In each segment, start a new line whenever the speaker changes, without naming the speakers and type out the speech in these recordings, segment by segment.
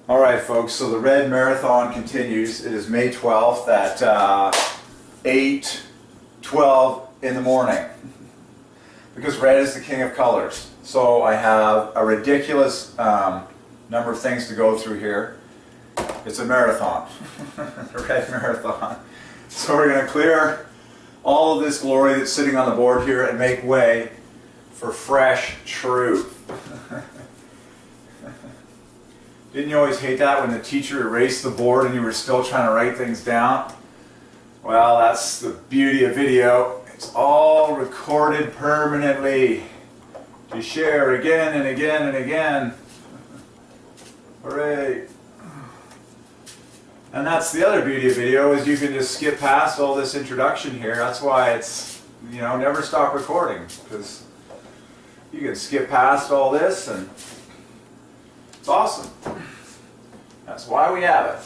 All right, folks, so the Red Marathon continues. It is May 12th at 8:12 in the morning because red is the king of colors. So I have a ridiculous number of things to go through here. It's a marathon, a red marathon. So we're going to clear all of this glory that's sitting on the board here and make way for fresh truth. Didn't you always hate that when the teacher erased the board and you were still trying to write things down? Well, that's the beauty of video. It's all recorded permanently to share again and again and again. Hooray! And that's the other beauty of video, is you can just skip past all this introduction here. That's why it's, you know, never stop recording, because you can skip past all this and it's awesome. That's why we have it.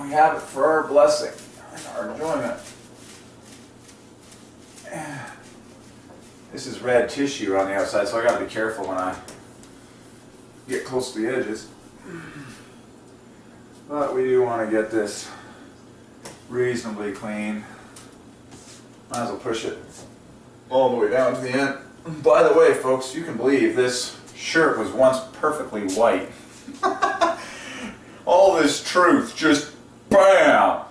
We have it for our blessing and our enjoyment. This is red tissue on the outside, so I got to be careful when I get close to the edges. But we do want to get this reasonably clean. Might as well push it all the way down to the end. By the way, folks, you can believe this shirt was once perfectly white. All this truth just bam,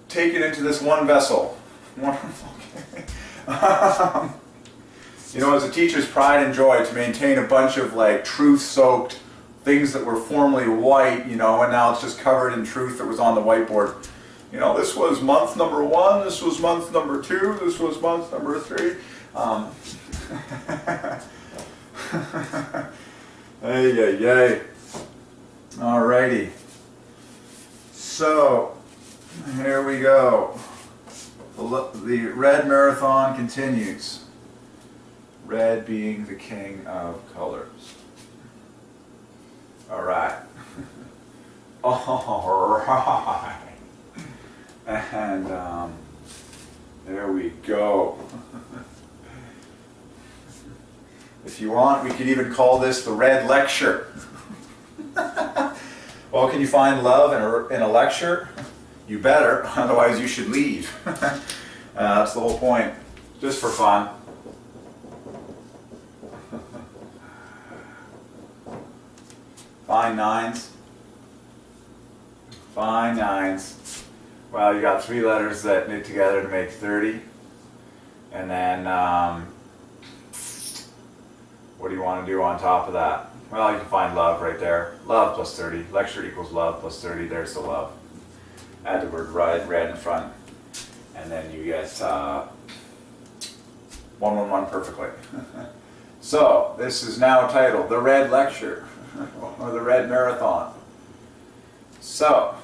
taken into this one vessel. You know, it's a teacher's pride and joy to maintain a bunch of like truth-soaked things that were formerly white, you know, and now it's just covered in truth that was on the whiteboard. You know, this was month number 1, this was month number 2, this was month number 3. Ay. Alrighty. So, here we go. The red marathon continues. Red being the king of colors. Alright. Alright. And there we go. If you want, we could even call this the red lecture. Well, can you find love in a lecture? You better, otherwise you should leave. That's the whole point. Just for fun. Fine nines. Fine nines. Well, you got 3 letters that knit together to make 30. And then, what do you want to do on top of that? Well, you can find love right there. Love plus 30. Lecture equals love plus 30. There's the love. Add the word red in front. And then you get 111 perfectly. So, this is now titled The Red Lecture, or The Red Marathon. So,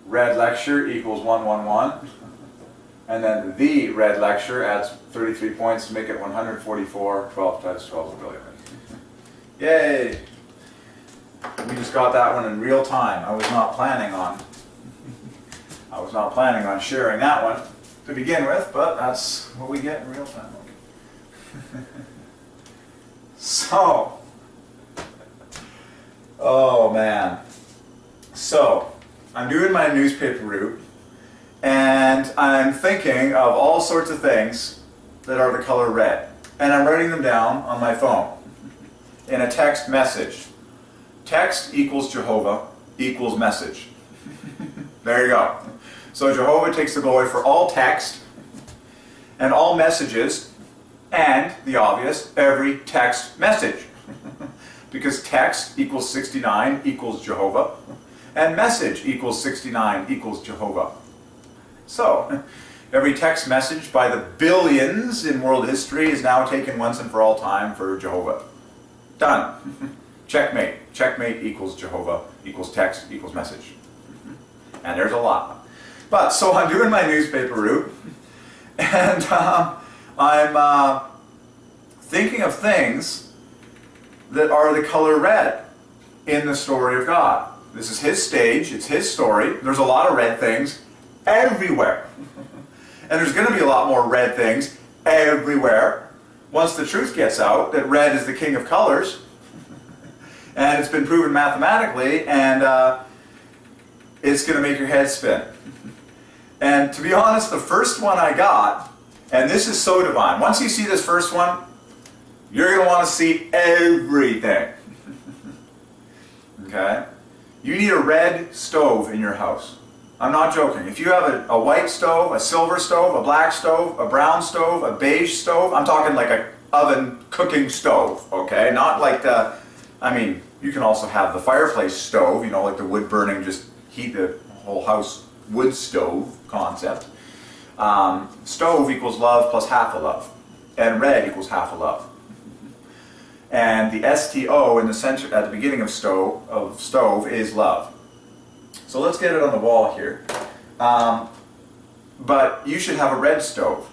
red lecture equals 111. And then the red lecture adds 33 points to make it 144. 12 times 12 is a billion. Yay! We just got that one in real time. I was not planning on sharing that one to begin with, but that's what we get in real time. So, oh man. So, I'm doing my newspaper route, and I'm thinking of all sorts of things that are the color red. And I'm writing them down on my phone in a text message. Text equals Jehovah equals message. There you go. So Jehovah takes the glory for all text and all messages and, the obvious, every text message. Because text equals 69 equals Jehovah and message equals 69 equals Jehovah. So, every text message by the billions in world history is now taken once and for all time for Jehovah. Done. Checkmate. Checkmate equals Jehovah equals text equals message. And there's a lot. But, so I'm doing my newspaper route, and I'm thinking of things that are the color red in the story of God. This is His stage, it's His story. There's a lot of red things everywhere. And there's going to be a lot more red things everywhere once the truth gets out that red is the king of colors. And it's been proven mathematically, and it's going to make your head spin. And to be honest, the first one I got, and this is so divine. Once you see this first one, you're going to want to see everything. Okay? You need a red stove in your house. I'm not joking. If you have a white stove, a silver stove, a black stove, a brown stove, a beige stove, I'm talking like an oven cooking stove, okay? Not like the, I mean, you can also have the fireplace stove, you know, like the wood burning, just heat the whole house wood stove concept. Stove equals love plus half a love. And red equals half a love. And the STO in the center, at the beginning of stove is love. So let's get it on the wall here. But you should have a red stove.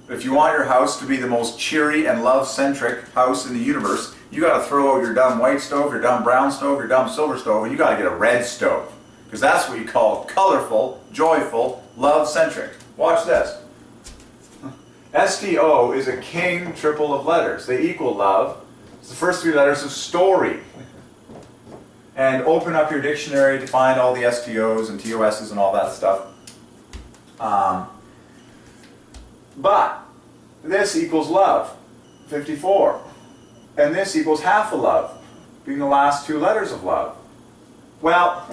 If you want your house to be the most cheery and love-centric house in the universe, you got to throw out your dumb white stove, your dumb brown stove, your dumb silver stove, and you got to get a red stove. Because that's what you call colorful, joyful, love-centric. Watch this. STO is a king triple of letters. They equal love. It's the first three letters of story. And open up your dictionary to find all the STOs and TOSs and all that stuff. But this equals love, 54. And this equals half a love, being the last two letters of love. Well,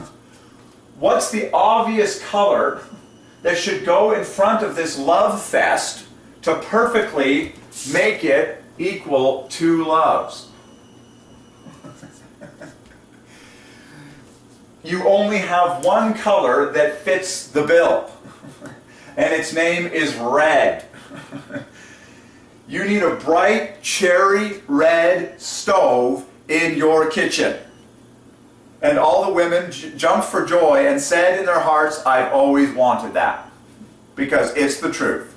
what's the obvious color that should go in front of this love fest to perfectly make it equal two loves? You only have one color that fits the bill, and its name is red. You need a bright cherry red stove in your kitchen. And all the women jumped for joy and said in their hearts, I've always wanted that. Because it's the truth.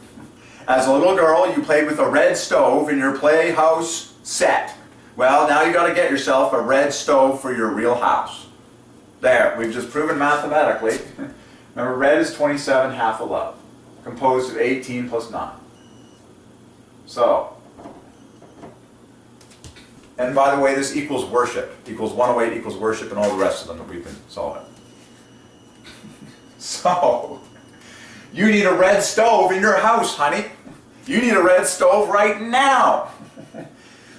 As a little girl, you played with a red stove in your playhouse set. Well, now you got to get yourself a red stove for your real house. There, we've just proven mathematically. Remember, red is 27, half a love, composed of 18 plus 9. So, and by the way, this equals worship. Equals 108 equals worship and all the rest of them that we've been solving. So, you need a red stove in your house, honey. You need a red stove right now.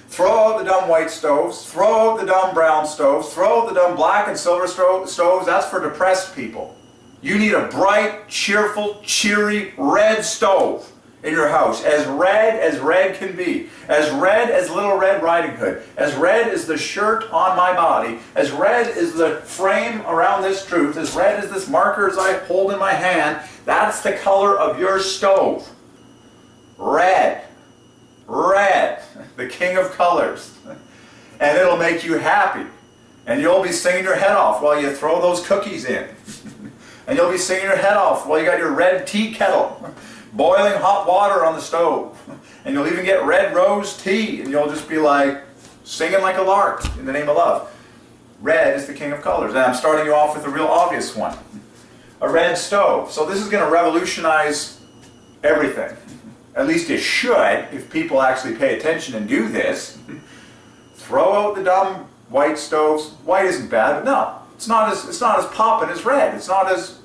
Throw out the dumb white stoves, throw out the dumb brown stoves, throw out the dumb black and silver stoves. That's for depressed people. You need a bright, cheerful, cheery red stove in your house, as red can be, as red as Little Red Riding Hood, as red as the shirt on my body, as red as the frame around this truth, as red as this marker as I hold in my hand. That's the color of your stove. Red. Red, the king of colors. And it'll make you happy. And you'll be singing your head off while you throw those cookies in. And you'll be singing your head off while you got your red tea kettle, boiling hot water on the stove. And you'll even get red rose tea, and you'll just be like singing like a lark in the name of love. Red is the king of colors. And I'm starting you off with a real obvious one. A red stove. So this is going to revolutionize everything. At least it should, if people actually pay attention and do this. Throw out the dumb white stoves. White isn't bad, but no, it's not as poppin' as red. It's not as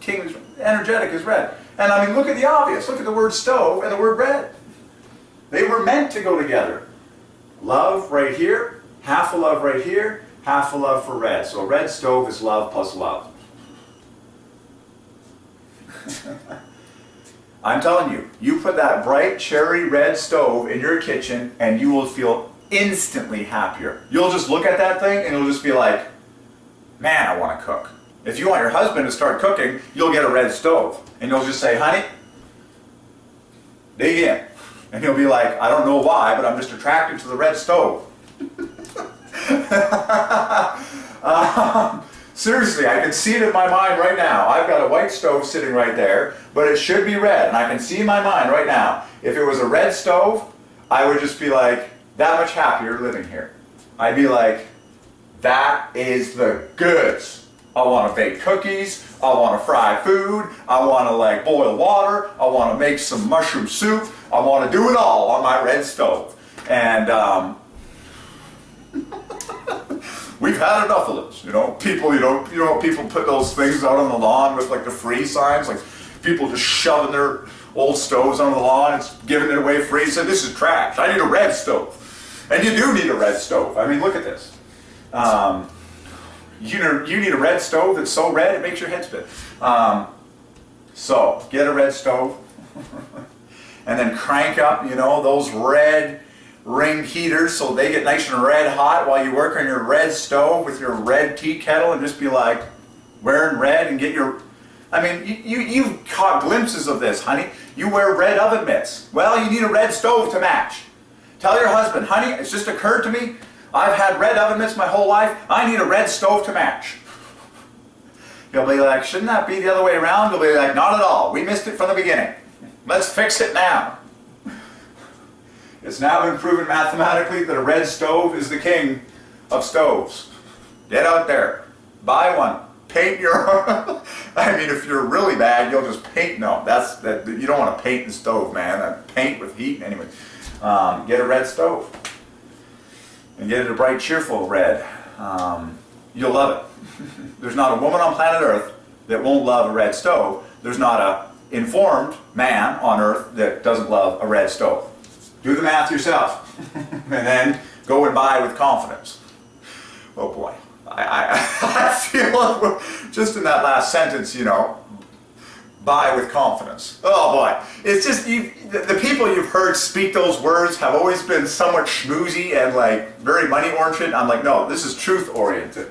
energetic as red. And I mean, look at the obvious. Look at the word stove and the word red. They were meant to go together. Love right here, half a love right here, half a love for red. So a red stove is love plus love. I'm telling you, you put that bright cherry red stove in your kitchen and you will feel instantly happier. You'll just look at that thing and you'll just be like, man, I want to cook. If you want your husband to start cooking, you'll get a red stove. And you'll just say, honey, dig in. And he'll be like, I don't know why, but I'm just attracted to the red stove. Seriously, I can see it in my mind right now. I've got a white stove sitting right there, but it should be red. And I can see in my mind right now, if it was a red stove, I would just be like, that much happier living here. I'd be like, that is the goods. I want to bake cookies. I want to fry food. I want to like boil water. I want to make some mushroom soup. I want to do it all on my red stove. And we've had enough of this. You know, people, people put those things out on the lawn with like the free signs, like people just shoving their old stoves on the lawn, it's giving it away free. Said, this is trash. I need a red stove. And you do need a red stove. I mean, look at this. You need a red stove that's so red it makes your head spin. So get a red stove, and then crank up, those red ring heaters so they get nice and red hot while you work on your red stove with your red tea kettle, and just be like wearing red and get your. I mean, you've caught glimpses of this, honey. You wear red oven mitts. Well, you need a red stove to match. Tell your husband, honey, it's just occurred to me, I've had red oven mitts my whole life, I need a red stove to match. He'll be like, shouldn't that be the other way around? He'll be like, not at all, we missed it from the beginning. Let's fix it now. It's now been proven mathematically that a red stove is the king of stoves. Get out there, buy one, paint your, I mean, if you're really bad, you'll just paint, no, you don't want to paint the stove, man, paint with heat anyway. Get a red stove and get it a bright, cheerful red. You'll love it. There's not a woman on planet Earth that won't love a red stove. There's not an informed man on Earth that doesn't love a red stove. Do the math yourself and then go and buy with confidence. Oh boy, I feel just in that last sentence, buy with confidence. Oh boy, it's just, the people you've heard speak those words have always been somewhat schmoozy and like very money oriented. I'm like, no, this is truth oriented.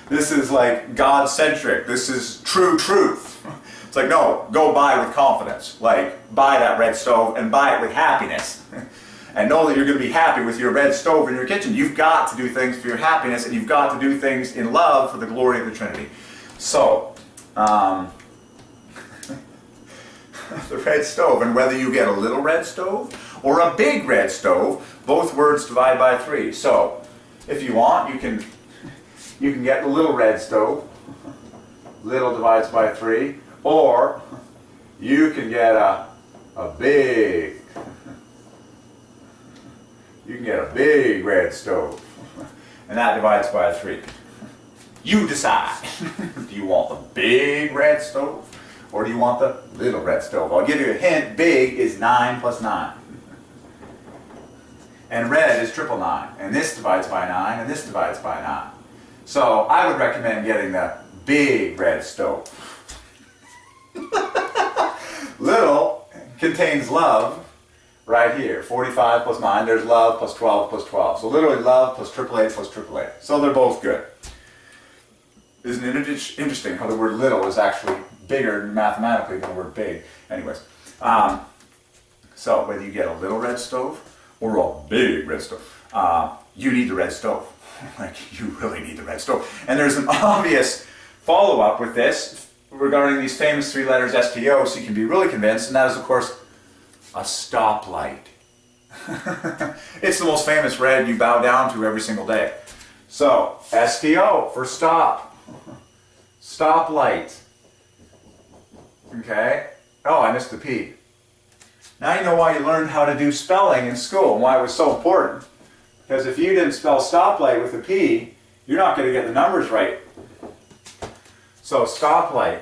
This is like God centric. This is true truth. It's like, no, go buy with confidence. Like, buy that red stove and buy it with happiness. And know that you're going to be happy with your red stove in your kitchen. You've got to do things for your happiness, and you've got to do things in love for the glory of the Trinity. So, the red stove, and whether you get a little red stove or a big red stove, both words divide by 3. So, if you want, you can get the little red stove. Little divides by 3. Or you can get a big, red stove, and that divides by 3. You decide. Do you want the big red stove, or do you want the little red stove? I'll give you a hint. Big is 9 plus 9. And red is 999. And this divides by 9, and this divides by 9. So I would recommend getting the big red stove. Little contains love right here. 45 plus 9, there's love plus 12 plus 12. So literally love plus 888 plus 888. So they're both good. Isn't it interesting how the word little is actually bigger mathematically than the word big? Anyways, so whether you get a little red stove or a big red stove, you need the red stove. Like, you really need the red stove. And there's an obvious follow-up with this regarding these famous 3 letters STO, so you can be really convinced, and that is, of course, a stoplight. It's the most famous red you bow down to every single day. So, STO for stop. Stoplight. Okay? Oh, I missed the P. Now you know why you learned how to do spelling in school and why it was so important. Because if you didn't spell stoplight with a P, you're not going to get the numbers right. So, stoplight.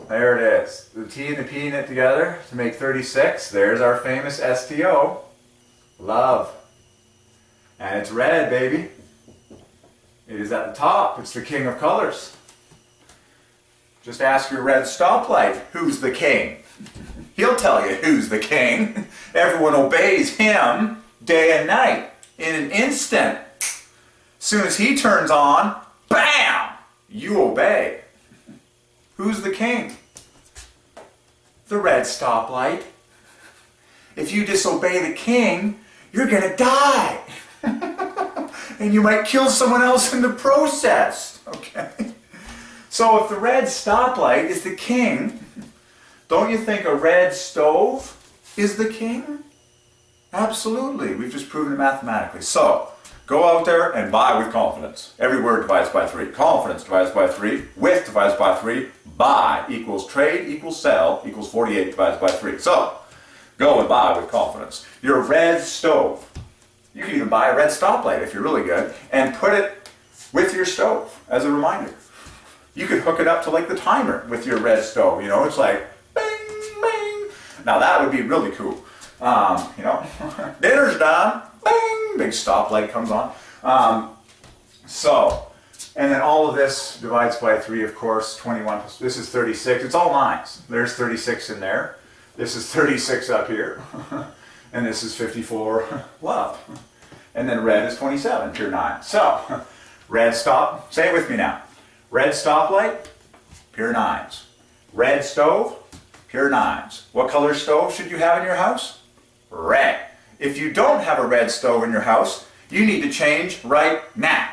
There it is. The T and the P knit together to make 36. There's our famous STO. Love. And it's red, baby. It is at the top. It's the king of colors. Just ask your red stoplight, who's the king? He'll tell you who's the king. Everyone obeys him day and night in an instant. Soon as he turns on, bam, you obey. Who's the king? The red stoplight. If you disobey the king, you're going to die. And you might kill someone else in the process. Okay? So if the red stoplight is the king, don't you think a red stove is the king? Absolutely. We've just proven it mathematically. So, go out there and buy with confidence. Every word divides by 3. Confidence divides by 3. With divides by 3. Buy equals trade equals sell equals 48 divides by 3. So, go and buy with confidence. Your red stove. You can even buy a red stoplight if you're really good and put it with your stove as a reminder. You could hook it up to like the timer with your red stove, you know, it's like bing, bing. Now that would be really cool. You know, dinner's done, bing, big stoplight comes on. And then all of this divides by 3, of course, 21 plus, this is 36, it's all 9s. There's 36 in there. This is 36 up here. And this is 54 love. And then red is 27, pure 9. So, red stop, say it with me now. Red stoplight, pure 9s. Red stove, pure 9s. What color stove should you have in your house? Red. If you don't have a red stove in your house, you need to change right now.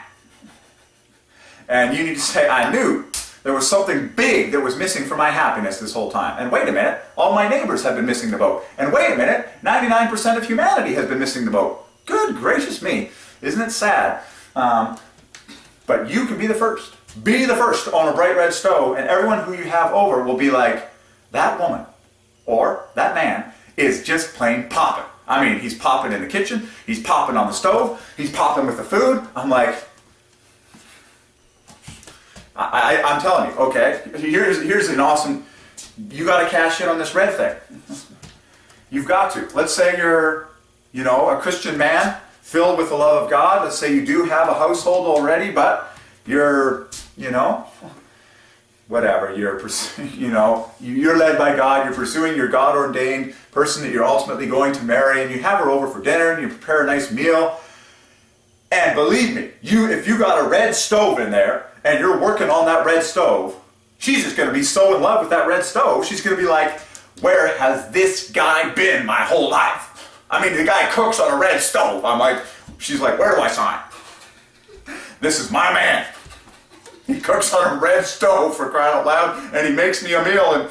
And you need to say, I knew there was something big that was missing from my happiness this whole time. And wait a minute, all my neighbors have been missing the boat. And wait a minute, 99% of humanity has been missing the boat. Good gracious me, isn't it sad? But you can be the first. Be the first on a bright red stove, and everyone who you have over will be like, that woman or that man is just plain popping. I mean, he's popping in the kitchen, he's popping on the stove, he's popping with the food. I'm like, I'm telling you, okay, here's an awesome, you got to cash in on this red thing. You've got to. Let's say you're, you know, a Christian man filled with the love of God. Let's say you do have a household already, but you're, you know, whatever, you're led by God, you're pursuing your God-ordained person that you're ultimately going to marry, and you have her over for dinner, and you prepare a nice meal. And believe me, if you got a red stove in there, and you're working on that red stove, she's just going to be so in love with that red stove, she's going to be like, where has this guy been my whole life? I mean, the guy cooks on a red stove. I'm like, she's like, where do I sign? This is my man. He cooks on a red stove, for crying out loud, and he makes me a meal, and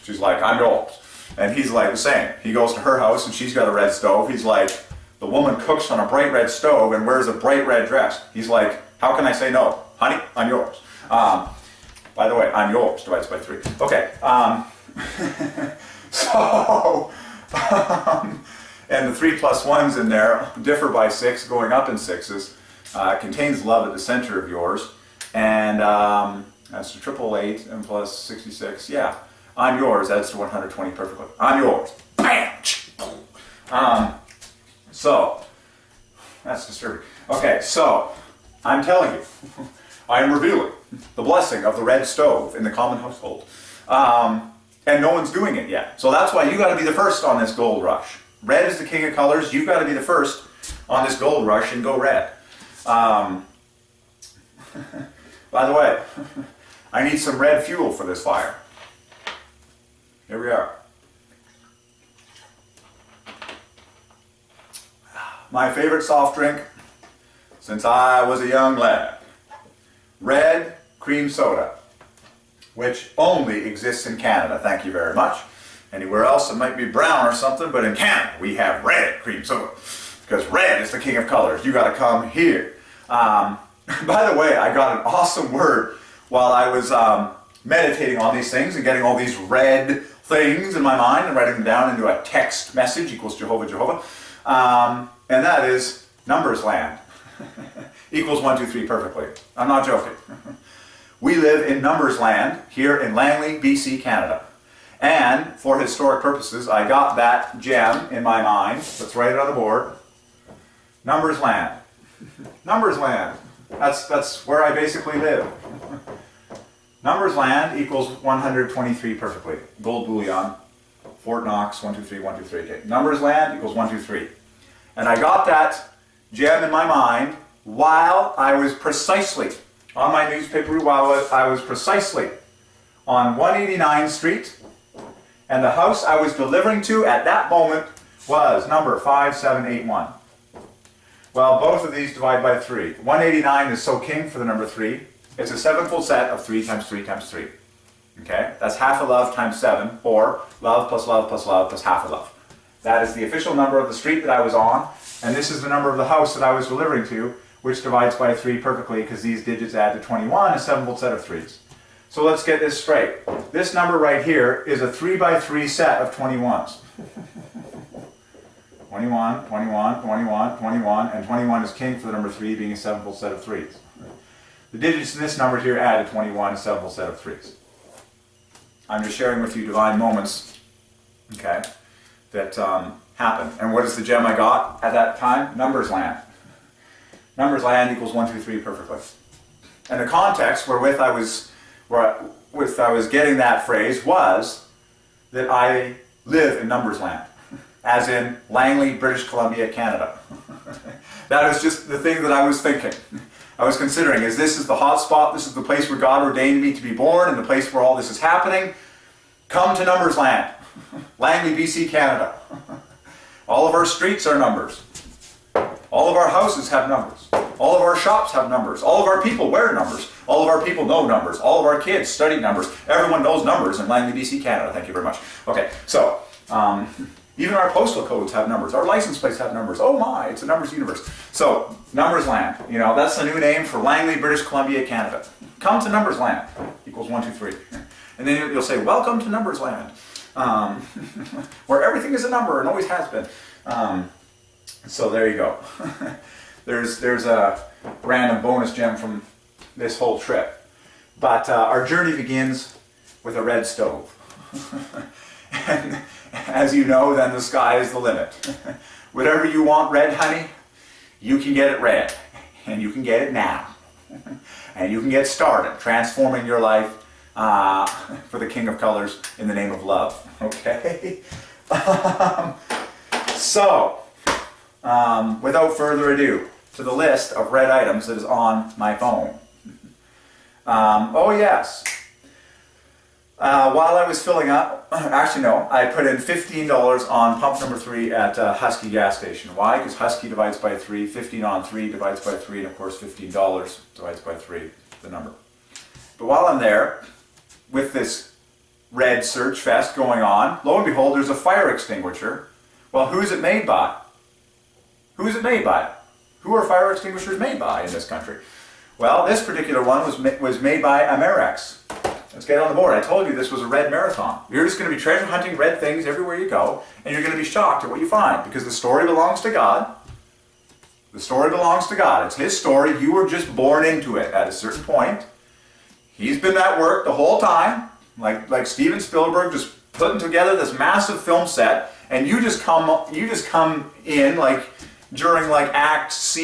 she's like, I'm yours. And he's like the same. He goes to her house, and she's got a red stove. He's like, the woman cooks on a bright red stove and wears a bright red dress. He's like, how can I say no? Honey, I'm yours. By the way, I'm yours, divides by 3. Okay. And the 3 plus 1s in there differ by 6, going up in 6s. Contains love at the center of yours. And that's 888 and plus 66. Yeah, I'm yours. That's to 120 perfectly. I'm yours. Bam! So, that's disturbing. Okay, so, I'm telling you, I am revealing the blessing of the red stove in the common household. And no one's doing it yet. So that's why you got to be the first on this gold rush. Red is the king of colors. You've got to be the first on this gold rush and go red. By the way, I need some red fuel for this fire. Here we are. My favorite soft drink since I was a young lad. Red cream soda, which only exists in Canada. Thank you very much. Anywhere else it might be brown or something, but in Canada we have red cream soda because red is the king of colors. You got to come here. By the way, I got an awesome word while I was meditating on these things and getting all these red things in my mind and writing them down into a text message equals Jehovah, Jehovah. And that is numbers land. Equals 1, 2, 3 perfectly. I'm not joking. We live in numbers land here in Langley, BC, Canada. And for historic purposes, I got that gem in my mind. Let's write it on the board. Numbers land. Numbers land. That's where I basically live. Numbers land equals 123 perfectly. Gold bullion. Fort Knox, 1, 2, 3, 1, 2, 3. Okay. Numbers land equals 1, 2, 3. And I got that gem in my mind while I was precisely on my newspaper, while I was precisely on 189th Street, and the house I was delivering to at that moment was number 5781. Well, both of these divide by 3. 189 is so king for the number 3. It's a sevenfold set of 3 times 3 times 3. Okay? That's half a love times 7, or love plus love plus love plus half a love. That is the official number of the street that I was on, and this is the number of the house that I was delivering to, which divides by 3 perfectly because these digits add to 21, a sevenfold set of 3s. So let's get this straight. This number right here is a 3 by 3 set of 21s. 21, 21, 21, 21, and 21 is king for the number 3 being a sevenfold set of 3s. The digits in this number here add a 21, a sevenfold set of 3s. I'm just sharing with you divine moments, okay, that happen. And what is the gem I got at that time? Numbers land. Numbers land equals 1, 2, 3 perfectly. And the context wherewith I was getting that phrase was that I live in numbers land, as in Langley, British Columbia, Canada. That was just the thing that I was thinking. I was considering, is this the hot spot? This is the place where God ordained me to be born, and the place where all this is happening. Come to numbers land. Langley, BC, Canada. All of our streets are numbers. All of our houses have numbers. All of our shops have numbers. All of our people wear numbers. All of our people know numbers. All of our kids study numbers. Everyone knows numbers in Langley, BC, Canada. Thank you very much. Okay, so even our postal codes have numbers. Our license plates have numbers. Oh my, it's a numbers universe. So, numbers land. You know, that's the new name for Langley, British Columbia, Canada. Come to numbers land equals 1, 2, 3. And then you'll say, welcome to numbers land. Where everything is a number and always has been. So there you go. There's a random bonus gem from this whole trip. But our journey begins with a red stove. And as you know, then the sky is the limit. Whatever you want red, honey, you can get it red. And you can get it now. And you can get started transforming your life for the King of Colors in the name of love. Okay? So, without further ado, to the list of red items that is on my phone. Oh yes. While I was filling up, actually no, I put in $15 on pump number 3 at Husky gas station. Why? Because Husky divides by 3, 15 on 3 divides by 3, and of course $15 divides by 3, the number. But while I'm there, with this red search fest going on, lo and behold, there's a fire extinguisher. Well, who is it made by? Who is it made by? Who are fire extinguishers made by in this country? Well, this particular one was made by Amerix. Let's get on the board. I told you this was a red marathon. You're just going to be treasure hunting red things everywhere you go, and you're going to be shocked at what you find, because the story belongs to God. The story belongs to God. It's His story. You were just born into it at a certain point. He's been at work the whole time, like Steven Spielberg, just putting together this massive film set, and you just come in like during like acts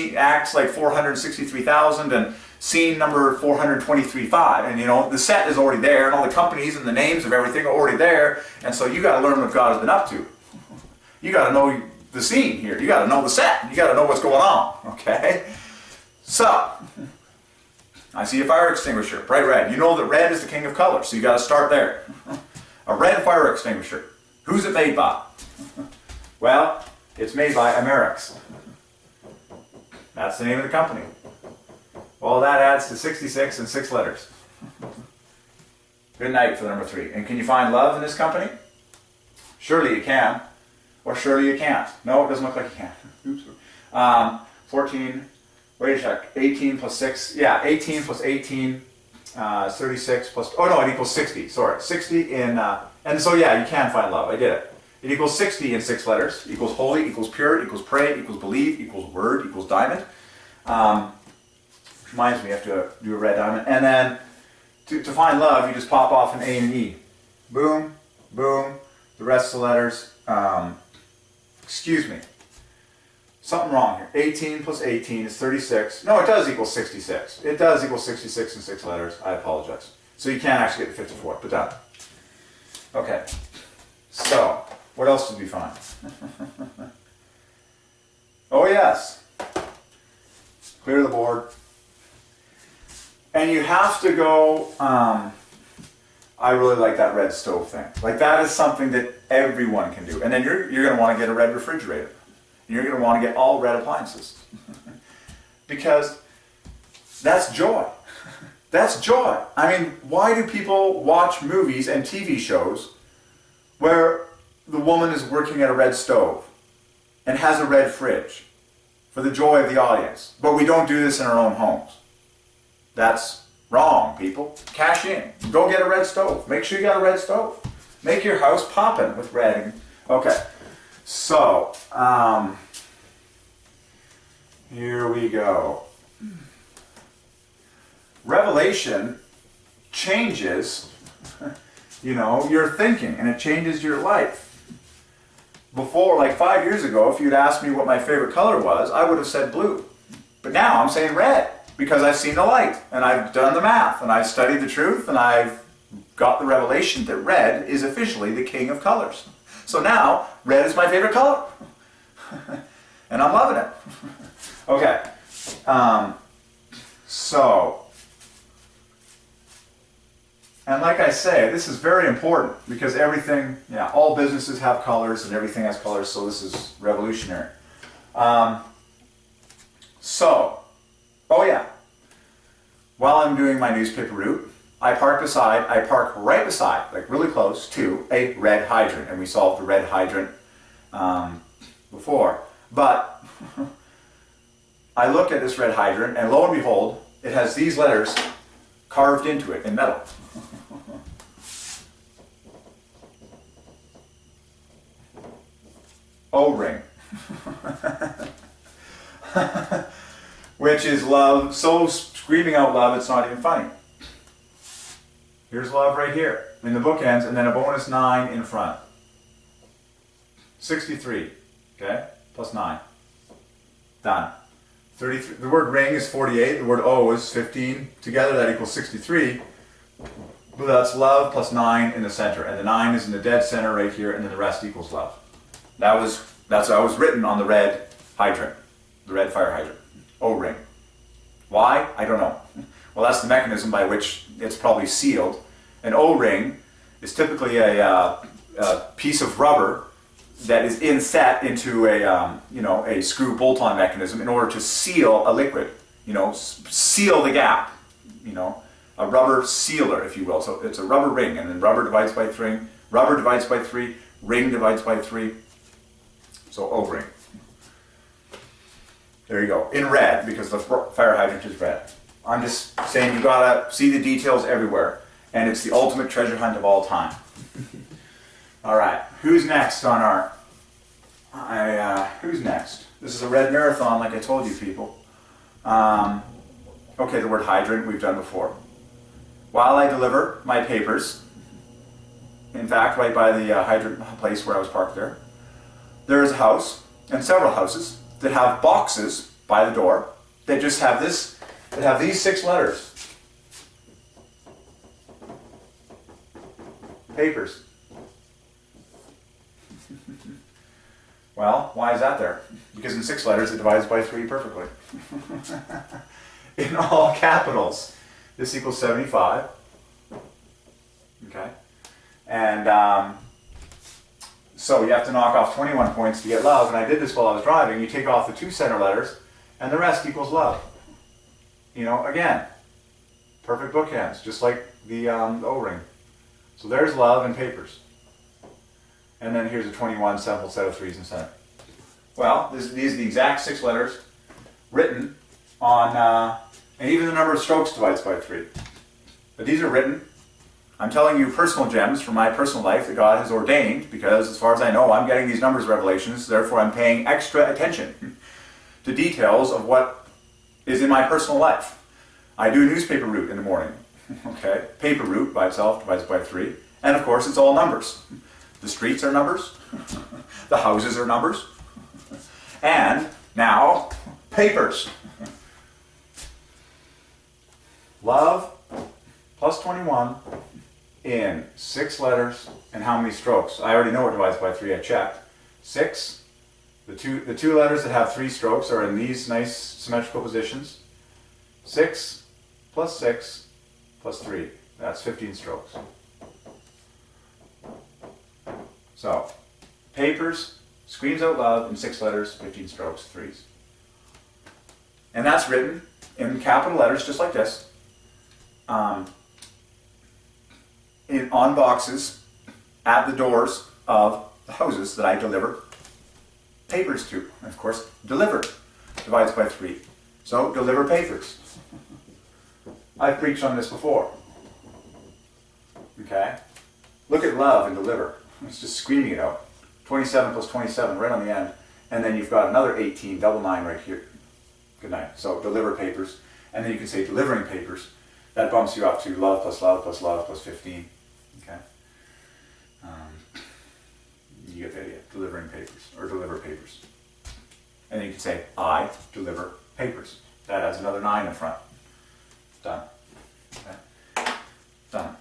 like 463,000 and scene number 423.5, and you know the set is already there, and all the companies and the names of everything are already there, and so you got to learn what God has been up to. You got to know the scene here. You got to know the set. You got to know what's going on. Okay, so I see a fire extinguisher, bright red. You know that red is the king of colors, so you got to start there. A red fire extinguisher. Who's it made by? Well, it's made by Amerix. That's the name of the company. Well, that adds to 66 and 6 letters. Good night for the number 3. And can you find love in this company? Surely you can. Or surely you can't. No, it doesn't look like you can. Oops. 14, wait a sec, 18 plus 6. Yeah, 18 plus 18, 36 plus, oh no, it equals 60. Sorry, 60 in, and so yeah, you can find love. I did it. It equals 60 in 6 letters. Equals holy, equals pure, equals pray, equals believe, equals word, equals diamond. Reminds me, I have to do a red diamond. And then, to find love, you just pop off an A and an E. Boom, boom, the rest of the letters. Excuse me. Something wrong here. 18 plus 18 is 36. No, it does equal 66. It does equal 66 in 6 letters. I apologize. So you can't actually get the 54, but done. Okay. So, what else did we find? Oh yes. Clear the board. And you have to go, I really like that red stove thing. Like that is something that everyone can do. And then you're going to want to get a red refrigerator. You're going to want to get all red appliances. Because that's joy. That's joy. I mean, why do people watch movies and TV shows where the woman is working at a red stove and has a red fridge for the joy of the audience? But we don't do this in our own homes. That's wrong, people. Cash in. Go get a red stove. Make sure you got a red stove. Make your house poppin' with red. Okay. So, here we go. Revelation changes, your thinking, and it changes your life. Before, like 5 years ago, if you'd asked me what my favorite color was, I would have said blue. But now I'm saying red, because I've seen the light, and I've done the math, and I've studied the truth, and I've got the revelation that red is officially the king of colors. So now, red is my favorite color. And I'm loving it. Okay. And like I say, this is very important because everything, all businesses have colors and everything has colors, so this is revolutionary. While I'm doing my newspaper route, I park right beside, like really close to a red hydrant, and we solved the red hydrant before. But I look at this red hydrant, and lo and behold, it has these letters carved into it in metal. O-ring. Which is love, so screaming out love it's not even funny. Here's love right here in the bookends, and then a bonus 9 in front. 63, okay? Plus 9. Done. 33. The word ring is 48, the word O is 15. Together that equals 63. But that's love plus 9 in the center. And the 9 is in the dead center right here, and then the rest equals love. That's how it was written on the red hydrant, the red fire hydrant. O-ring. Why? I don't know. Well, that's the mechanism by which it's probably sealed. An O-ring is typically a piece of rubber that is inset into a screw bolt-on mechanism in order to seal a liquid. Seal the gap. A rubber sealer, if you will. So it's a rubber ring, and then rubber divides by 3. Rubber divides by 3. Ring divides by 3. So O-ring. There you go. In red, because the fire hydrant is red. I'm just saying you gotta see the details everywhere, and it's the ultimate treasure hunt of all time. All right, who's next on our? Who's next? This is a red marathon, like I told you people. Okay, the word hydrant we've done before. While I deliver my papers, in fact, right by the hydrant place where I was parked there is a house and several houses that have boxes by the door that just have this. That have these 6 letters. Papers. Well, why is that there? Because in 6 letters it divides by 3 perfectly. In all capitals. This equals 75. Okay? And so you have to knock off 21 points to get love, and I did this while I was driving. You take off the 2 center letters, and the rest equals love. Again, perfect bookends, just like the O-ring. So there's love and papers. And then here's a 21 sample set of 3s in center. Well, these are the exact 6 letters written on, and even the number of strokes divides by 3. But these are written, I'm telling you personal gems from my personal life that God has ordained, because as far as I know, I'm getting these numbers revelations, therefore I'm paying extra attention to details of what is in my personal life. I do a newspaper route in the morning. Okay, paper route by itself divides by 3, and of course it's all numbers. The streets are numbers, the houses are numbers, and now papers. Love plus 21 in 6 letters, and how many strokes? I already know what divides by 3. I checked. 6. The two letters that have 3 strokes are in these nice symmetrical positions. 6 plus 6 plus 3. That's 15 strokes. So, papers, screams out loud in 6 letters, 15 strokes, 3s. And that's written in capital letters just like this. On boxes at the doors of the houses that I deliver papers to. And of course, deliver divides by 3. So, deliver papers. I've preached on this before. Okay? Look at love and deliver. It's just screaming it out. 27 plus 27 right on the end. And then you've got another 18, double 9 right here. Good night. So deliver papers. And then you can say delivering papers. That bumps you up to love plus love plus love plus 15. Okay. You get the idea. Delivering papers, or deliver papers. And then you can say, I deliver papers. That adds another 9 in front. Done. Okay. Done.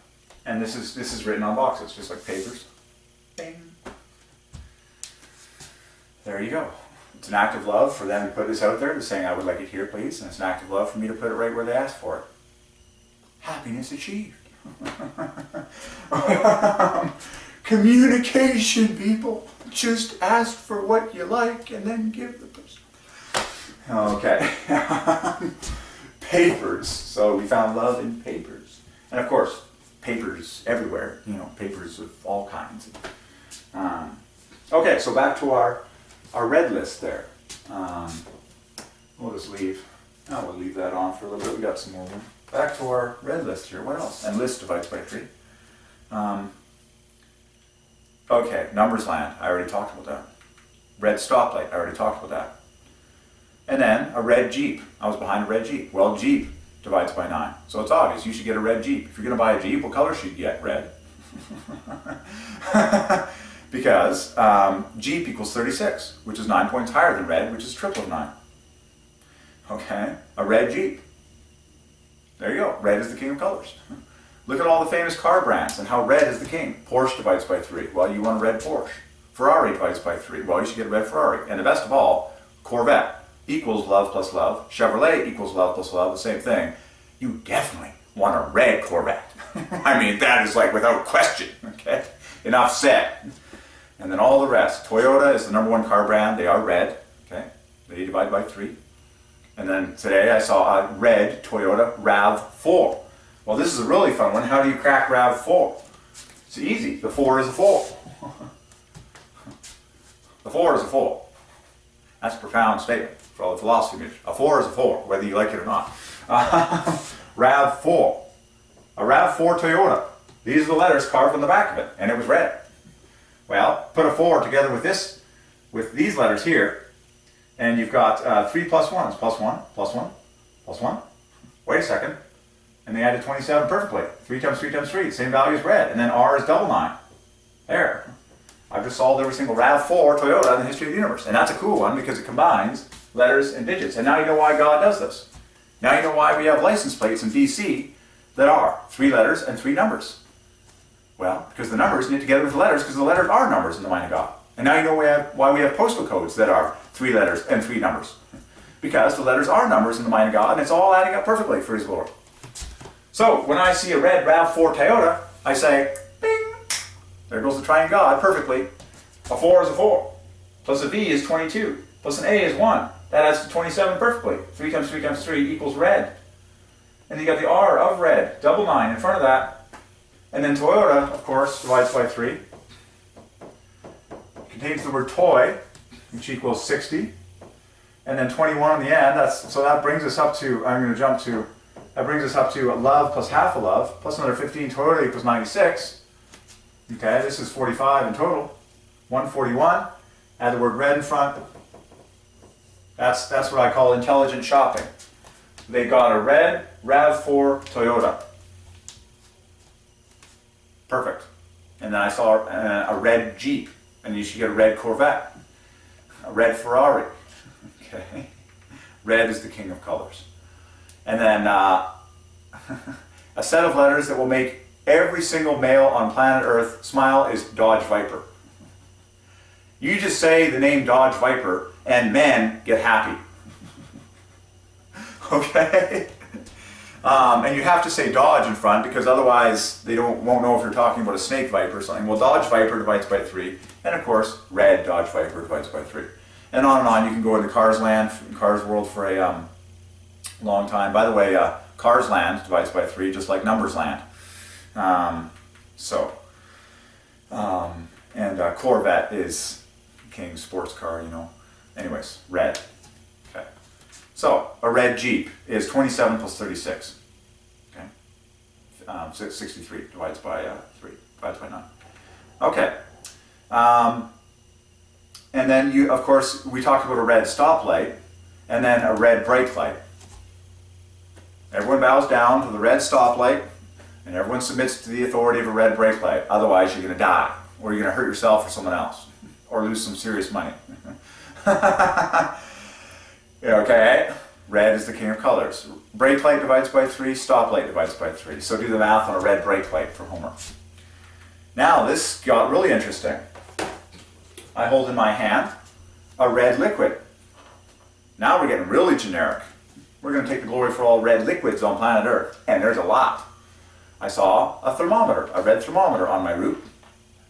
And this is written on boxes, just like papers. Bing. There you go. It's an act of love for them to put this out there, to saying, I would like it here, please. And it's an act of love for me to put it right where they asked for it. Happiness achieved. Communication, people. Just ask for what you like and then give the person. Okay. Papers. So we found love in papers. And of course, papers everywhere. You know, papers of all kinds. Okay, so back to our red list there. We'll just leave. We'll leave that on for a little bit. We got some more room. Back to our red list here. What else? And list divides by 3. Okay, numbers land. I already talked about that. Red stoplight. I already talked about that. And then a red Jeep. I was behind a red Jeep. Well, Jeep divides by 9. So it's obvious. You should get a red Jeep. If you're going to buy a Jeep, what color should you get? Red. Because Jeep equals 36, which is 9 points higher than red, which is triple of 9. Okay, a red Jeep. There you go. Red is the king of colors. Look at all the famous car brands and how red is the king. Porsche divides by 3. Well, you want a red Porsche. Ferrari divides by 3. Well, you should get a red Ferrari. And the best of all, Corvette equals love plus love. Chevrolet equals love plus love. The same thing. You definitely want a red Corvette. I mean, that is like without question. Okay, enough said. And then all the rest. Toyota is the #1 car brand. They are red. Okay, they divide by 3. And then today I saw a red Toyota RAV4. Well, this is a really fun one. How do you crack RAV4? It's easy. The 4 is a 4. The 4 is a 4. That's a profound statement for all the philosophy majors. A 4 is a 4, whether you like it or not. RAV4. A RAV4 Toyota. These are the letters carved on the back of it, and it was red. Well, put a 4 together with this, with these letters here, and you've got 3 plus 1. It's plus 1, plus 1, plus 1. Wait a second. And they added 27 perfectly. 3 times 3 times 3. Same value as red. And then R is double 9. There. I've just solved every single RAV4 Toyota in the history of the universe. And that's a cool one because it combines letters and digits. And now you know why God does this. Now you know why we have license plates in BC that are 3 letters and 3 numbers. Well, because the numbers knit together with the letters, because the letters are numbers in the mind of God. And now you know why we have postal codes that are 3 letters and 3 numbers. Because the letters are numbers in the mind of God, and it's all adding up perfectly for His glory. So, when I see a red RAV4 Toyota, I say, bing! There goes the Triune God perfectly. A 4 is a 4. Plus a V is 22. Plus an A is 1. That adds to 27 perfectly. 3 times 3 times 3 equals red. And you got the R of red, double 9 in front of that. And then Toyota, of course, divides by 3. Contains the word toy, which equals 60. And then 21 on the end. So that brings us up to, I'm going to jump to, that brings us up to love plus half a love, plus another 15, Toyota equals 96. Okay, this is 45 in total. 141. Add the word red in front. That's what I call intelligent shopping. They got a red RAV4 Toyota. Perfect. And then I saw a red Jeep. And you should get a red Corvette. A red Ferrari. Okay. Red is the king of colors. And then a set of letters that will make every single male on planet Earth smile is Dodge Viper. You just say the name Dodge Viper and men get happy. Okay? And you have to say Dodge in front because otherwise they won't know if you're talking about a snake viper or something. Well, Dodge Viper divides by 3. And of course, red Dodge Viper divides by 3. And on and on. You can go into Cars Land, Cars World for a long time. By the way, Cars Land divides by 3, just like Numbers Land. Corvette is King sports car, you know. Anyways, red. Okay. So, a red Jeep is 27 plus 36. Okay. 63 divides by 3, divides by 9. Okay. And then you, of course, we talked about a red stoplight and then a red brake light. Everyone bows down to the red stoplight and everyone submits to the authority of a red brake light. Otherwise, you're going to die, or you're going to hurt yourself or someone else, or lose some serious money. Okay? Red is the king of colors. Brake light divides by 3, stoplight divides by 3. So do the math on a red brake light for Homer. Now this got really interesting. I hold in my hand a red liquid. Now we're getting really generic. We're going to take the glory for all red liquids on planet Earth. And there's a lot. I saw a thermometer, a red thermometer on my route.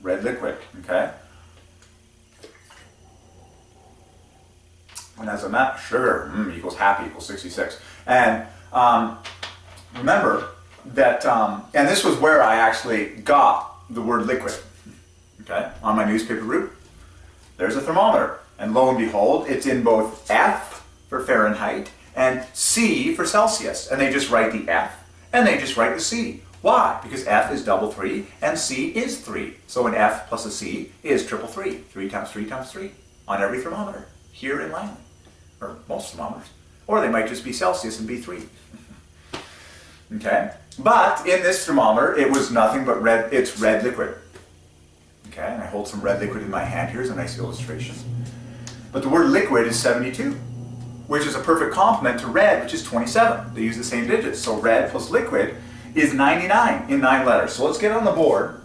Red liquid, okay? And as a map, sugar equals happy equals 66. And remember that, and this was where I actually got the word liquid, okay? On my newspaper route, there's a thermometer. And lo and behold, it's in both F for Fahrenheit and C for Celsius. And they just write the F and they just write the C. Why? Because F is double 3 and C is 3. So an F plus a C is triple 3. 3 times 3 times 3 on every thermometer here in Langley. Or most thermometers. Or they might just be Celsius and be 3. Okay? But in this thermometer, it was nothing but red, it's red liquid. Okay? And I hold some red liquid in my hand. Here's a nice illustration. But the word liquid is 72, which is a perfect complement to red, which is 27. They use the same digits. So red plus liquid is 99 in 9 letters. So let's get on the board.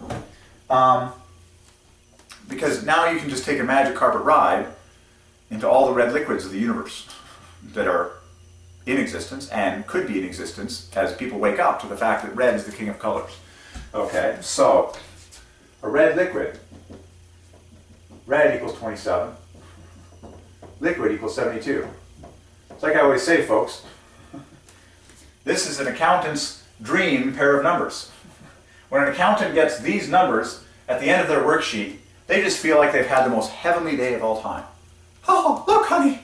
Because now you can just take a magic carpet ride into all the red liquids of the universe that are in existence and could be in existence as people wake up to the fact that red is the king of colors. Okay, so a red liquid. Red equals 27. Liquid equals 72. It's like I always say, folks, this is an accountant's dream pair of numbers. When an accountant gets these numbers at the end of their worksheet, they just feel like they've had the most heavenly day of all time. Oh, look, honey.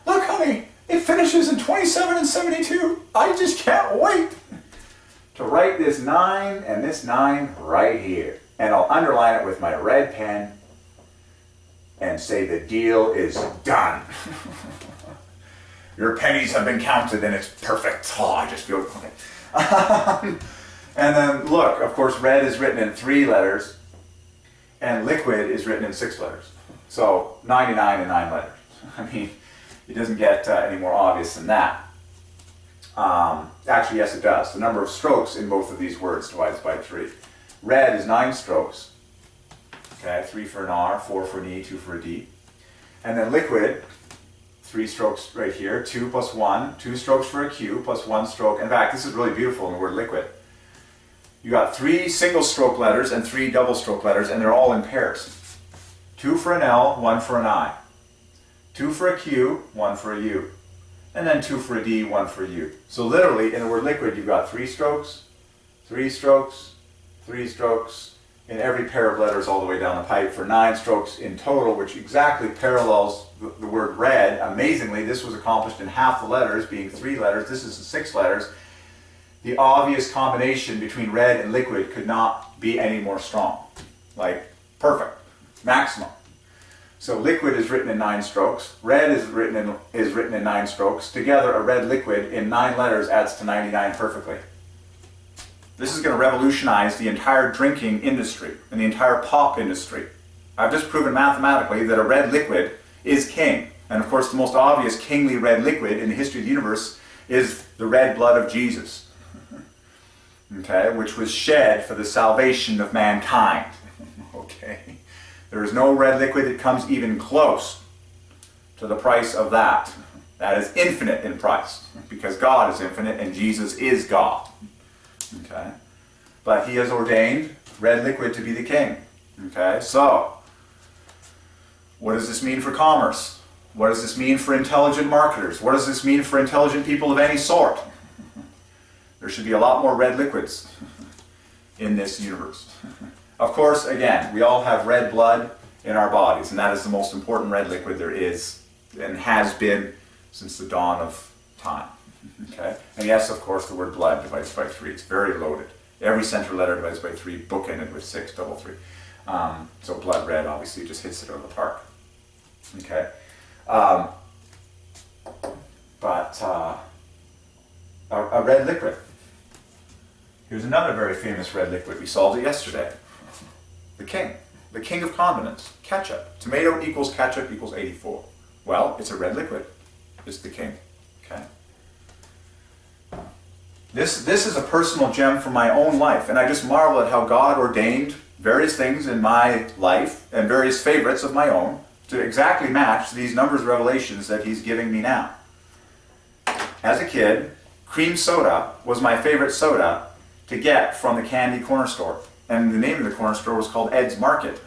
Look, honey. It finishes in 27 and 72. I just can't wait to write this 9 and this 9 right here. And I'll underline it with my red pen and say the deal is done. Your pennies have been counted and it's perfect. Oh, I just feel okay. And then look, of course, red is written in 3 letters and liquid is written in 6 letters. So 99 in 9 letters. I mean, it doesn't get any more obvious than that. Actually, yes, it does. The number of strokes in both of these words divides by 3. Red is 9 strokes. Okay, 3 for an R, 4 for an E, 2 for a D. And then liquid, 3 strokes right here, 2 plus 1, 2 strokes for a Q plus 1 stroke. In fact, this is really beautiful in the word liquid. You got 3 single stroke letters and 3 double stroke letters, and they're all in pairs. 2 for an L, 1 for an I. 2 for a Q, 1 for a U. And then 2 for a D, 1 for a U. So literally, in the word liquid, you've got 3 strokes, 3 strokes, 3 strokes, in every pair of letters all the way down the pipe for 9 strokes in total, which exactly parallels the word red. Amazingly, this was accomplished in half the letters, being 3 letters. This is 6 letters. The obvious combination between red and liquid could not be any more strong. Like, perfect. Maximum. So liquid is written in 9 strokes. Red is written in 9 strokes. Together, a red liquid in 9 letters adds to 99 perfectly. This is going to revolutionize the entire drinking industry and the entire pop industry. I've just proven mathematically that a red liquid is king. And of course, the most obvious kingly red liquid in the history of the universe is the red blood of Jesus. Okay, which was shed for the salvation of mankind. Okay. There is no red liquid that comes even close to the price of that. That is infinite in price, because God is infinite and Jesus is God. Okay, but he has ordained red liquid to be the king. Okay, so what does this mean for commerce? What does this mean for intelligent marketers? What does this mean for intelligent people of any sort? There should be a lot more red liquids in this universe. Of course, again, we all have red blood in our bodies, and that is the most important red liquid there is and has been since the dawn of time. Okay? And yes, of course, the word blood divides by 3. It's very loaded. Every center letter divides by 3, bookended with 6, double 3. So blood red obviously just hits it out of the park. Okay. But a red liquid. Here's another very famous red liquid. We solved it yesterday. The king of condiments, ketchup. Tomato equals ketchup equals 84. Well, it's a red liquid. It's the king. Okay. This is a personal gem from my own life, and I just marvel at how God ordained various things in my life and various favorites of my own to exactly match these numbers of revelations that He's giving me now. As a kid, cream soda was my favorite soda to get from the candy corner store. And the name of the corner store was called Ed's Market.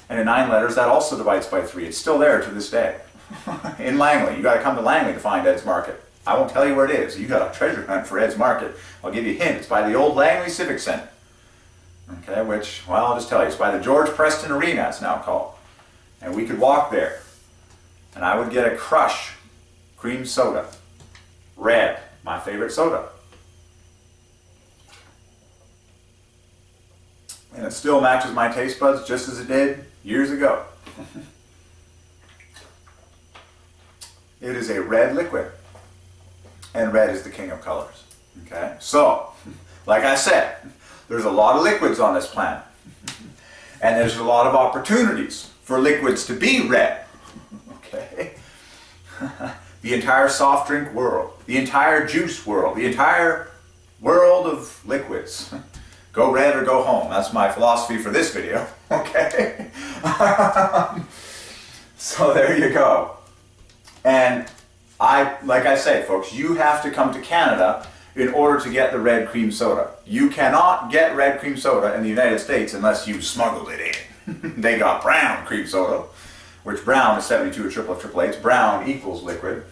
And in 9 letters, that also divides by 3. It's still there to this day. In Langley. You got to come to Langley to find Ed's Market. I won't tell you where it is. You got a treasure hunt for Ed's Market. I'll give you a hint. It's by the old Langley Civic Center. Okay, which, well, I'll just tell you. It's by the George Preston Arena, it's now called. And we could walk there. And I would get a Crush cream soda. Red. My favorite soda. And it still matches my taste buds just as it did years ago. It is a red liquid. And red is the king of colors. Okay? So, like I said, there's a lot of liquids on this planet. And there's a lot of opportunities for liquids to be red. Okay? The entire soft drink world, the entire juice world, the entire world of liquids. Go red or go home. That's my philosophy for this video. Okay? So there you go. And like I say, folks, you have to come to Canada in order to get the red cream soda. You cannot get red cream soda in the United States unless you smuggled it in. They got brown cream soda, which brown is 72 or triple F triple H. Brown equals liquid.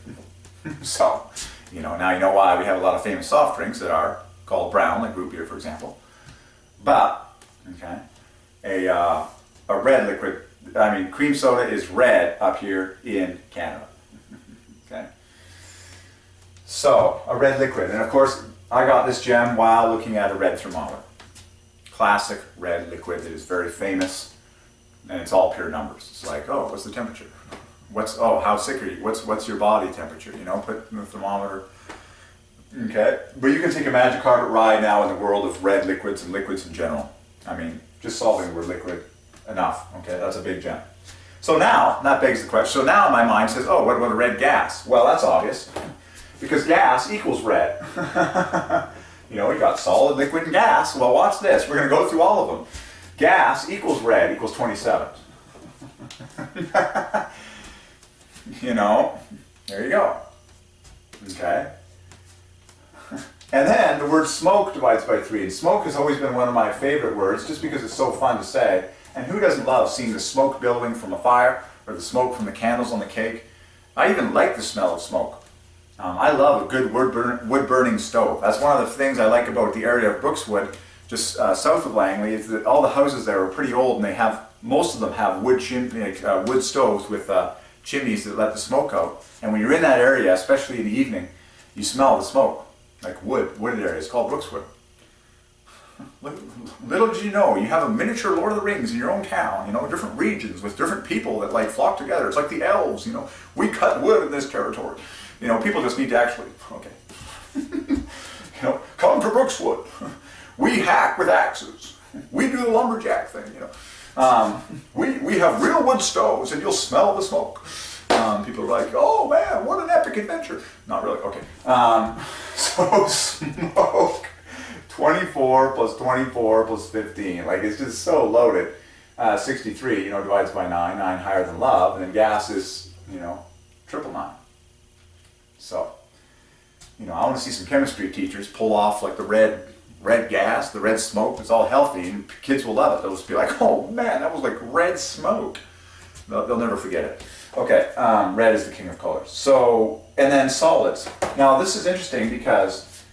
So, now you know why we have a lot of famous soft drinks that are called brown, like root beer, for example. But, okay, a red liquid, cream soda is red up here in Canada. Okay. So, a red liquid. And of course, I got this gem while looking at a red thermometer. Classic red liquid that is very famous. And it's all pure numbers. It's like, oh, what's the temperature? How sick are you? What's your body temperature? Put in the thermometer. Okay, but you can take a magic carpet ride now in the world of red liquids and liquids in general. Just solving the word liquid enough. Okay, that's a big gem. So now, that begs the question. So now my mind says, oh, what about a red gas? Well, that's obvious. Because gas equals red. We got solid, liquid, and gas. Well, watch this. We're going to go through all of them. Gas equals red equals 27. There you go. Okay. And then the word smoke divides by 3. And smoke has always been one of my favorite words just because it's so fun to say. And who doesn't love seeing the smoke billowing from a fire or the smoke from the candles on the cake? I even like the smell of smoke. I love a good wood-burning stove. That's one of the things I like about the area of Brookswood, just south of Langley, is that all the houses there are pretty old, and most of them have wood stoves with chimneys that let the smoke out. And when you're in that area, especially in the evening, you smell the smoke, like wooded area. It's called Brookswood. Little did you know, you have a miniature Lord of the Rings in your own town, different regions with different people that flock together. It's like the elves, we cut wood in this territory. People just need to actually, come to Brookswood. We hack with axes. We do the lumberjack thing, We have real wood stoves and you'll smell the smoke. People are like, oh man, what an epic adventure. Not really, okay. So smoke, 24 plus 24 plus 15. It's just so loaded. 63, divides by 9, 9 higher than love. And then gas is, triple 9. So, I want to see some chemistry teachers pull off the red gas, the red smoke. It's all healthy and kids will love it. They'll just be like, oh man, that was like red smoke. They'll never forget it. Okay, red is the king of colors. So, and then solids. Now this is interesting because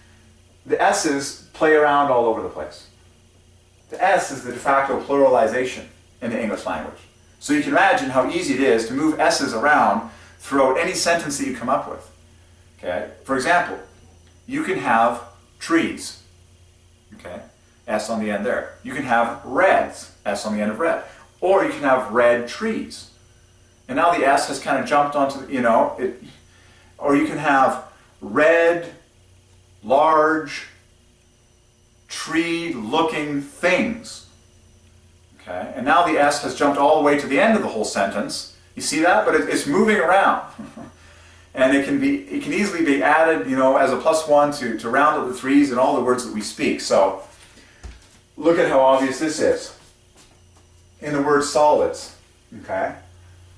the S's play around all over the place. The S is the de facto pluralization in the English language. So you can imagine how easy it is to move S's around throughout any sentence that you come up with. Okay, for example, you can have trees. Okay, S on the end there. You can have reds, S on the end of red. Or you can have red trees. And now the S has kind of jumped onto, you know, it, or you can have red, large, tree-looking things. Okay, and now the S has jumped all the way to the end of the whole sentence. You see that? But it's moving around. And it can easily be added, you know, as a +1 to round up the threes in all the words that we speak. So look at how obvious this is. In the word solids, okay?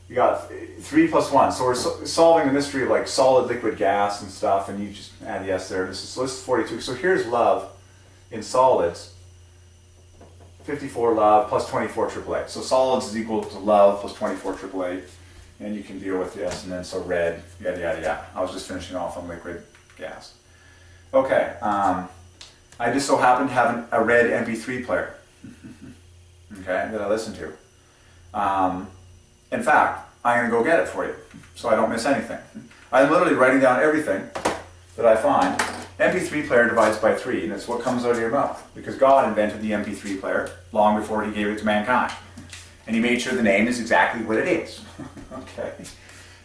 You got 3 + 1. So we're solving the mystery of like solid, liquid, gas and stuff, and you just add the S there. So this is 42. So here's love in solids. 54 love plus 24 AAA. So solids is equal to love plus 24 AAA. And you can deal with this, and then so red, yada yada yada. I was just finishing off on liquid, gas. Okay, I just so happen to have a red MP3 player, okay, that I listen to. In fact, I'm going to go get it for you, so I don't miss anything. I'm literally writing down everything that I find. MP3 player divides by 3, and it's what comes out of your mouth, because God invented the MP3 player long before He gave it to mankind. And He made sure the name is exactly what it is. Okay.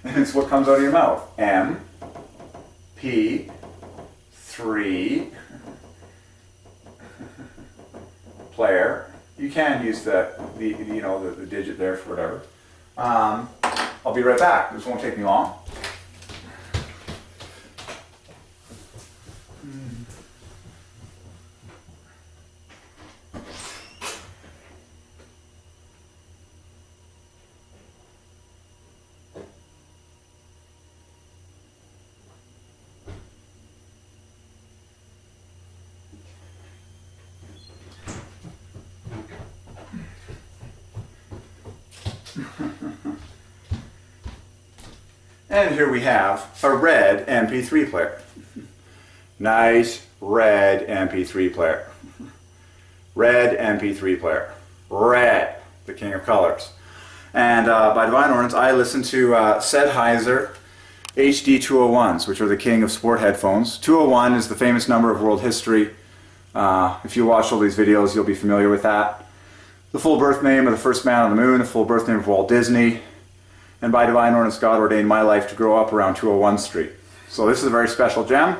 And it's what comes out of your mouth. MP3 player. You can use the digit there for whatever. I'll be right back. This won't take me long. And here we have a red MP3 player. Nice red MP3 player. Red MP3 player. Red, the king of colors. And by Divine Ordinance, I listen to Sennheiser HD 201s, which are the king of sport headphones. 201 is the famous number of world history. If you watch all these videos, you'll be familiar with that. The full birth name of the first man on the moon, the full birth name of Walt Disney. And by Divine Ordinance, God ordained my life to grow up around 201 Street. So this is a very special gem.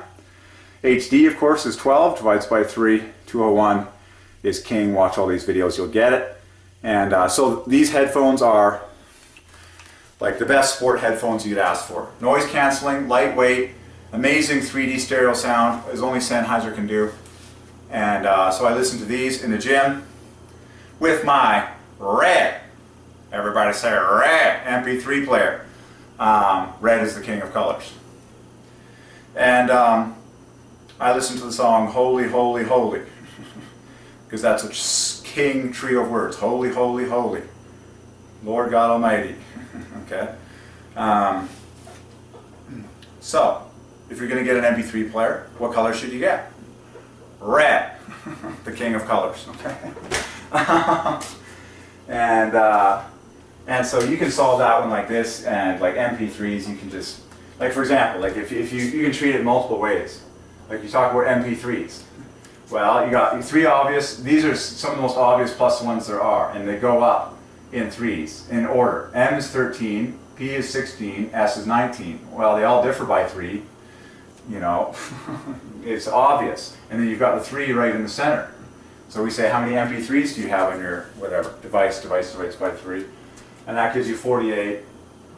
HD, of course, is 12, divides by 3. 201 is king. Watch all these videos, you'll get it. And so these headphones are like the best sport headphones you'd ask for. Noise canceling, lightweight, amazing 3D stereo sound, as only Sennheiser can do. And so I listen to these in the gym with my red, everybody say red, MP3 player. Red is the king of colors. And I listen to the song Holy, Holy, Holy, because that's a king trio of words. Holy, Holy, Holy, Lord God Almighty. Okay. So, if you're going to get an MP3 player, what color should you get? Red, the king of colors. Okay. And so you can solve that one like this, and like MP3s, you can just, like for example, like if you can treat it multiple ways. Like you talk about MP3s. Well, you got 3 obvious, these are some of the most obvious plus ones there are, and they go up in threes, in order. M is 13, P is 16, S is 19. Well, they all differ by 3, you know, it's obvious. And then you've got the 3 right in the center. So we say, how many MP3s do you have in your whatever device divides by 3? And that gives you 48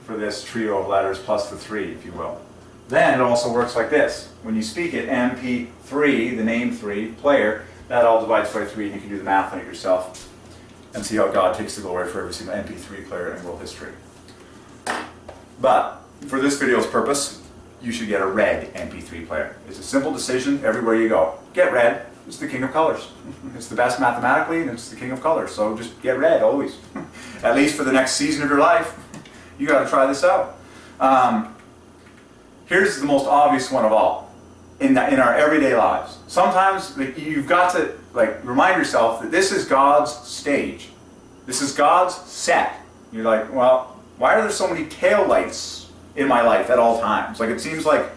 for this trio of letters plus the 3, if you will. Then it also works like this. When you speak it, MP3, the name 3, player, that all divides by 3, and you can do the math on it yourself and see how God takes the glory for every single MP3 player in world history. But for this video's purpose, you should get a red MP3 player. It's a simple decision everywhere you go. Get red. It's the king of colors. It's the best mathematically, and it's the king of colors. So just get red always. At least for the next season of your life. You got to try this out. Here's the most obvious one of all. In our everyday lives. Sometimes you've got to remind yourself that this is God's stage. This is God's set. You're like, well, why are there so many tail lights in my life at all times? Like it seems like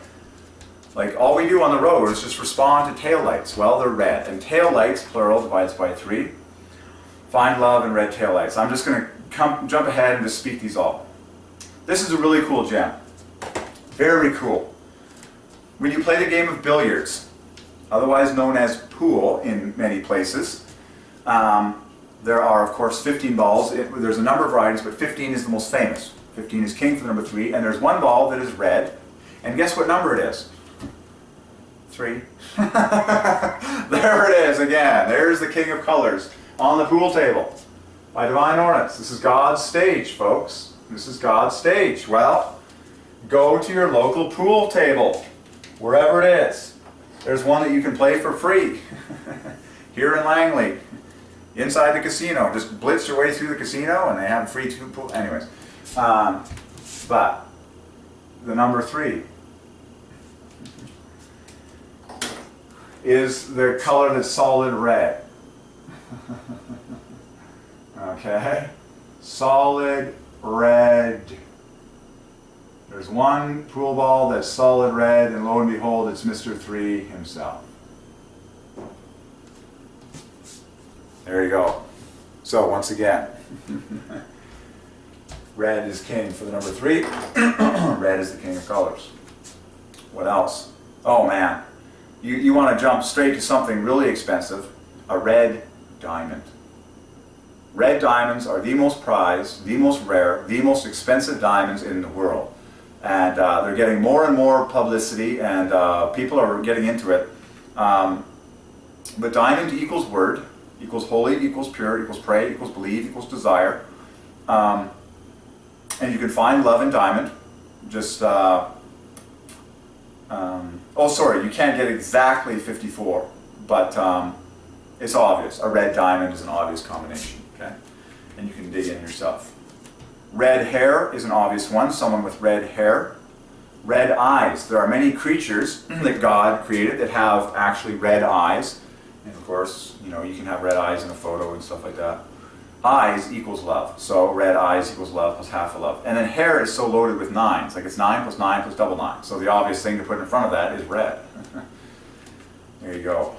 all we do on the road is just respond to tail lights. Well, they're red. And tail lights, plural, divides by 3. Find love in red tail lights. I'm just going to jump ahead and just speak these all. This is a really cool gem. Very cool. When you play the game of billiards, otherwise known as pool in many places, there are, of course, 15 balls. There's a number of varieties, but 15 is the most famous. 15 is king for number 3, and there's one ball that is red. And guess what number it is? 3. There it is again. There's the king of colors on the pool table by Divine Ordinance. This is God's stage, folks. This is God's stage. Well, go to your local pool table, wherever it is. There's one that you can play for free here in Langley, inside the casino. Just blitz your way through the casino, and they have free pool. Anyways, but the number 3 is the color that's solid red. Okay, solid red. There's one pool ball that's solid red, and lo and behold, it's Mr. 3 himself. There you go. So once again, red is king for the number 3. Red is the king of colors. What else? Oh man, you want to jump straight to something really expensive, a red diamond. Red diamonds are the most prized, the most rare, the most expensive diamonds in the world. And they're getting more and more publicity, and people are getting into it. But diamond equals word, equals holy, equals pure, equals pray, equals believe, equals desire. And you can find love in diamond. Just, oh sorry, you can't get exactly 54, but it's obvious. A red diamond is an obvious combination, okay? And you can dig in yourself. Red hair is an obvious one, someone with red hair. Red eyes. There are many creatures that God created that have actually red eyes. And of course, you know, you can have red eyes in a photo and stuff like that. Eyes equals love. So red eyes equals love plus half a love. And then hair is so loaded with 9s. Like it's 9 plus 9 plus double 9. So the obvious thing to put in front of that is red. There you go.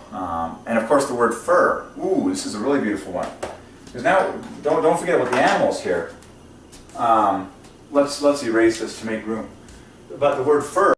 And of course the word fur. Ooh, this is a really beautiful one. Because now, don't forget about the animals here. Let's erase this to make room. But the word fur